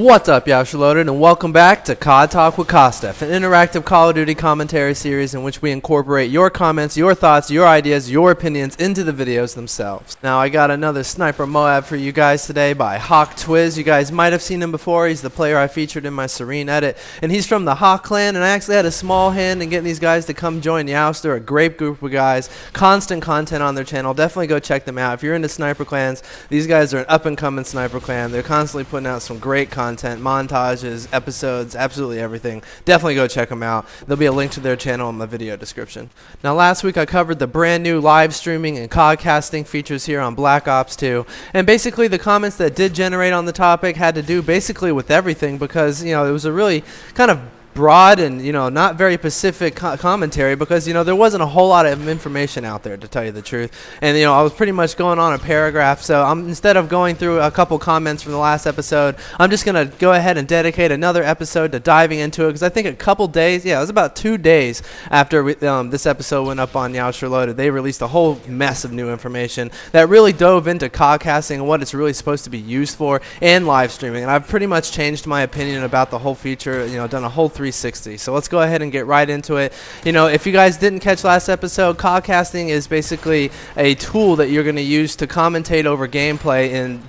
What's up, Yeousch Reloaded, and welcome back to COD Talk with CODCAST, an interactive Call of Duty commentary series in which we incorporate your comments, your thoughts, your ideas, your opinions into the videos themselves. Now, I got another Sniper Moab for you guys today by TwIzZ. You guys might have seen him before. He's the player I featured in my Serene edit, and he's from the Hawk clan, and I actually had a small hand in getting these guys to come join Yeousch. They're a great group of guys, constant content on their channel. Definitely go check them out. If you're into sniper clans, these guys are an up-and-coming sniper clan. They're constantly putting out some great content, montages, episodes, absolutely everything. Definitely go check them out. There'll be a link to their channel in my video description. Now, last week I covered the brand new live streaming and CODcasting features here on Black Ops 2, and basically the comments that did generate on the topic had to do basically with everything because, you know, it was a really kind of broad and, you know, not very specific commentary because, you know, there wasn't a whole lot of information out there, to tell you the truth. And, you know, I was pretty much going on a paragraph, so instead of going through a couple comments from the last episode, I'm just going to go ahead and dedicate another episode to diving into it because I think a couple days, yeah, it was about 2 days after this episode went up on Yeousch Reloaded, they released a whole mess of new information that really dove into CODcasting and what it's really supposed to be used for and live streaming. And I've pretty much changed my opinion about the whole feature, you know, done a whole 360. So let's go ahead and get right into it. You know, if you guys didn't catch last episode, CODcasting is basically a tool that you're going to use to commentate over gameplay in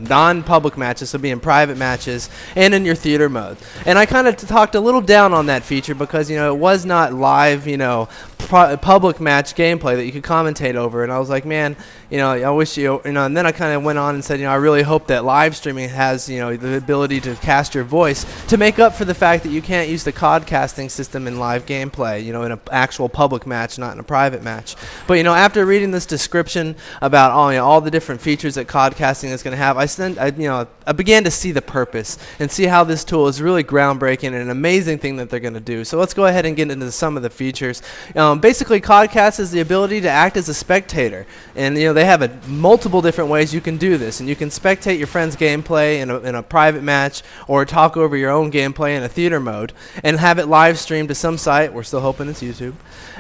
non-public matches, so be in private matches and in your theater mode. And I kind of talked a little down on that feature because, you know, it was not live, you know, public match gameplay that you could commentate over. And I was like, man, you know, I wish you know, and then I kind of went on and said, you know, I really hope that live streaming has, you know, the ability to cast your voice to make up for the fact that you can't use the CODcasting system in live gameplay, you know, in an actual public match, not in a private match. But, you know, after reading this description about all the different features that CODcasting is going to have, I began to see the purpose and see how this tool is really groundbreaking and an amazing thing that they're going to do. So let's go ahead and get into some of the features. Basically, CODcast is the ability to act as a spectator, and, you know, they have multiple different ways you can do this, and you can spectate your friend's gameplay in a private match or talk over your own gameplay in a theater mode and have it live streamed to some site. We're still hoping it's YouTube.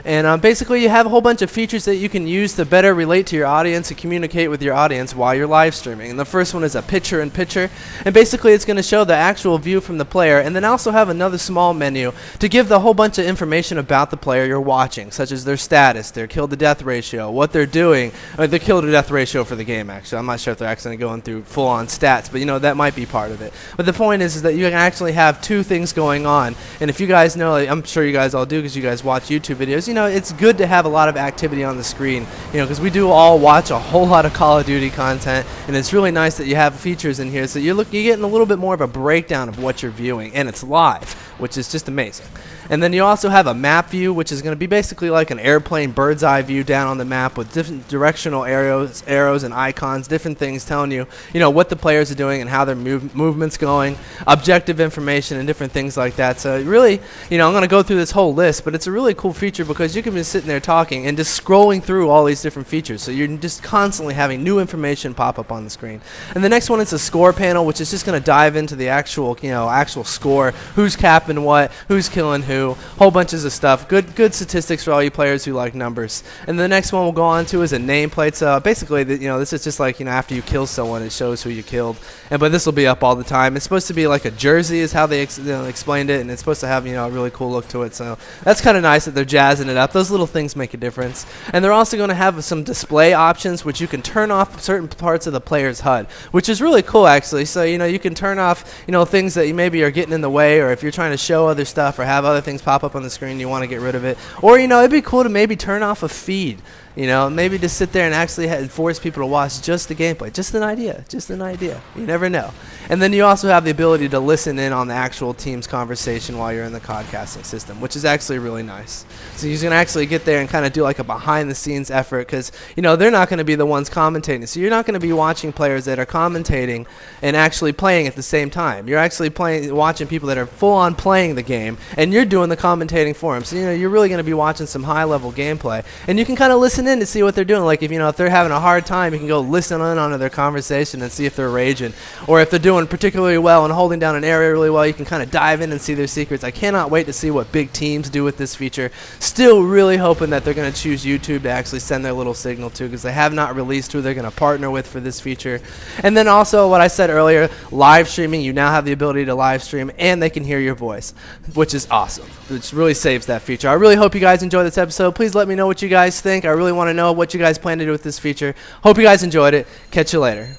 And basically, you have a whole bunch of features that you can use to better relate to your audience and communicate with your audience while you're live streaming. And the first one is a picture-in-picture, and basically it's going to show the actual view from the player, and then also have another small menu to give the whole bunch of information about the player you're watching, such as their status, their kill-to-death ratio, what they're doing, or the kill-to-death ratio for the game, actually. I'm not sure if they're actually going through full-on stats, but, you know, that might be part of it. But the point is that you can actually have two things going on, and if you guys know, like, I'm sure you guys all do because you guys watch YouTube videos, you know, it's good to have a lot of activity on the screen, you know, because we do all watch a whole lot of Call of Duty content, and it's really nice that you have features in here so you're getting a little bit more of a breakdown of what you're viewing, and it's live, which is just amazing. And then you also have a map view, which is going to be basically like an airplane bird's eye view down on the map with different directional arrows and icons, different things telling you, you know, what the players are doing and how their movement's going, objective information and different things like that. So really, you know, I'm going to go through this whole list, but it's a really cool feature because you can be sitting there talking and just scrolling through all these different features. So you're just constantly having new information pop up on the screen. And the next one is a score panel, which is just going to dive into the actual, you know, actual score, who's capping what, who's killing who, whole bunches of stuff. Good statistics for all you players who like numbers. And the next one we'll go on to is a nameplate. So basically, you know, this is just like, you know, after you kill someone, it shows who you killed. But this will be up all the time. It's supposed to be like a jersey is how they explained it, and it's supposed to have, you know, a really cool look to it. So that's kind of nice that they're jazzing it up. Those little things make a difference. And they're also going to have some display options, which you can turn off certain parts of the player's HUD, which is really cool, actually. So, you know, you can turn off, you know, things that you maybe are getting in the way, or if you're trying to show other stuff or have other things pop up on the screen, you want to get rid of it. Or, you know, it'd be cool to maybe turn off a feed. You know, maybe just sit there and actually force people to watch just the gameplay. Just an idea. Just an idea. You never know. And then you also have the ability to listen in on the actual team's conversation while you're in the CODcasting system, which is actually really nice. So you're going to actually get there and kind of do like a behind-the-scenes effort because, you know, they're not going to be the ones commentating. So you're not going to be watching players that are commentating and actually playing at the same time. You're actually watching people that are full-on playing the game, and you're doing the commentating for them. So, you know, you're really going to be watching some high-level gameplay. And you can kind of listen listen in to see what they're doing. Like if they're having a hard time, you can go listen in onto their conversation and see if they're raging, or if they're doing particularly well and holding down an area really well, you can kind of dive in and see their secrets. I cannot wait to see what big teams do with this feature. Still really hoping that they're going to choose YouTube to actually send their little signal to, because they have not released who they're going to partner with for this feature. And then also what I said earlier, live streaming. You now have the ability to live stream and they can hear your voice, which is awesome, which really saves that feature. I really hope you guys enjoyed this episode. Please let me know what you guys think. I really want to know what you guys plan to do with this feature. Hope you guys enjoyed it. Catch you later.